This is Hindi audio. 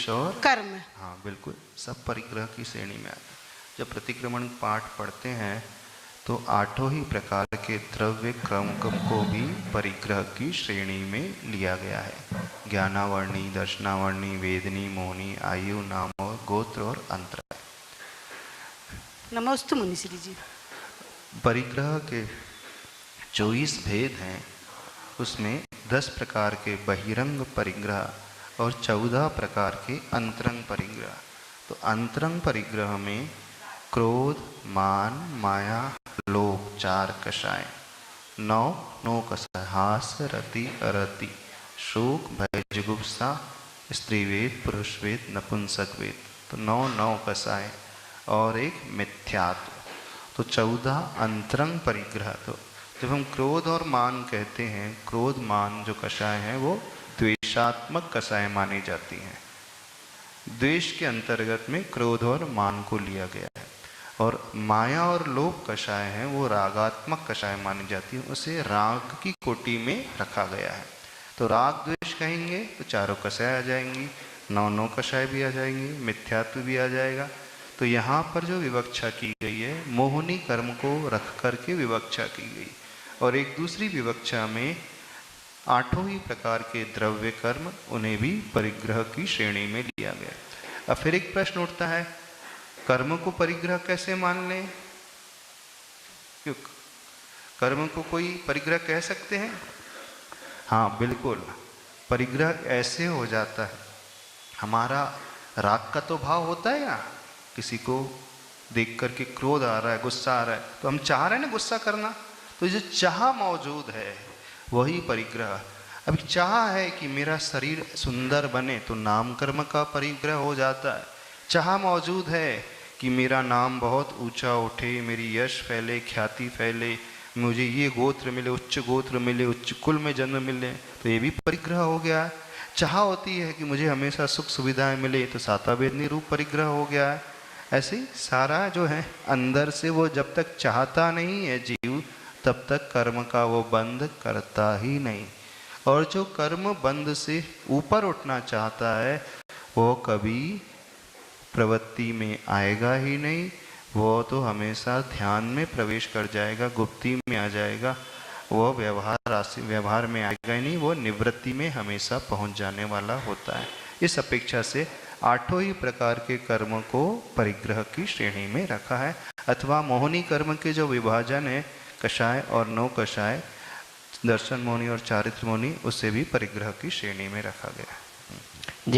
द्वेष और कर्म। हाँ बिल्कुल, सब परिग्रह की श्रेणी में आते हैं। जब प्रतिक्रमण पाठ पढ़ते हैं तो आठों ही प्रकार के द्रव्य क्रम को भी परिग्रह की श्रेणी में लिया गया है। ज्ञानावर्णी, दर्शनावर्णी, वेदनी, मोहनी, आयु, नाम और गोत्र और अंतराय। नमोस्तु मुनिश्री जी। परिग्रह के 24 भेद हैं, उसमें 10 प्रकार के बहिरंग परिग्रह और 14 प्रकार के अंतरंग परिग्रह। तो अंतरंग परिग्रह में क्रोध, मान, माया, लोभ 4 कषाय, 9 कषाय, हास, रति, अरति, शोक, भय, जुगुप्सा, स्त्रीवेद, पुरुषवेद, नपुंसक वेद। तो 9 कषाय और एक मिथ्यात्व। तो 14 अंतरंग परिग्रह। तो जब हम क्रोध और मान कहते हैं, क्रोध मान जो कषाय हैं वो द्वेषात्मक कषाय मानी जाती हैं। द्वेष के अंतर्गत में क्रोध और मान को लिया गया है। और माया और लोभ कषाय हैं वो रागात्मक कषाय मानी जाती है, उसे राग की कोटि में रखा गया है। तो राग द्वेष कहेंगे तो चारों कषाय आ जाएंगी, 9 कषाय भी आ जाएंगी, मिथ्यात्व भी आ जाएगा। तो यहाँ पर जो विवक्षा की गई है, मोहनी कर्म को रख करके विवक्षा की गई। और एक दूसरी विवक्षा में 8 ही प्रकार के द्रव्य कर्म, उन्हें भी परिग्रह की श्रेणी में लिया गया। अब फिर एक प्रश्न उठता है, कर्म को परिग्रह कैसे मान लें? क्यों कर्म को कोई परिग्रह कह सकते हैं? हाँ बिल्कुल, परिग्रह ऐसे हो जाता है, हमारा राग का तो भाव होता है या किसी को देख करके क्रोध आ रहा है, गुस्सा आ रहा है, तो हम चाह रहे हैं ना गुस्सा करना, तो जो चाह मौजूद है वही परिग्रह। अभी चाह है कि मेरा शरीर सुंदर बने तो नाम कर्म का परिग्रह हो जाता है। चाह मौजूद है कि मेरा नाम बहुत ऊंचा उठे, मेरी यश फैले, ख्याति फैले, मुझे ये गोत्र मिले, उच्च गोत्र मिले, उच्च कुल में जन्म मिले, तो ये भी परिग्रह हो गया है। चाह होती है कि मुझे हमेशा सुख सुविधाएं मिले, तो सातावेदनी रूप परिग्रह हो गया है। ऐसे ही सारा जो है अंदर से वो जब तक चाहता नहीं है जीव, तब तक कर्म का वो बंध करता ही नहीं। और जो कर्म बंध से ऊपर उठना चाहता है वो कभी प्रवृत्ति में आएगा ही नहीं, वो तो हमेशा ध्यान में प्रवेश कर जाएगा, गुप्ति में आ जाएगा, वो व्यवहार में आएगा ही नहीं, वो निवृत्ति में हमेशा पहुंच जाने वाला होता है। इस अपेक्षा से 8 ही प्रकार के कर्म को परिग्रह की श्रेणी में रखा है। अथवा मोहनी कर्म के जो विभाजन है, कषाय और 9 कषाय, दर्शन मोहनी और चारित्र मोहनी, उसे भी परिग्रह की श्रेणी में रखा गया है।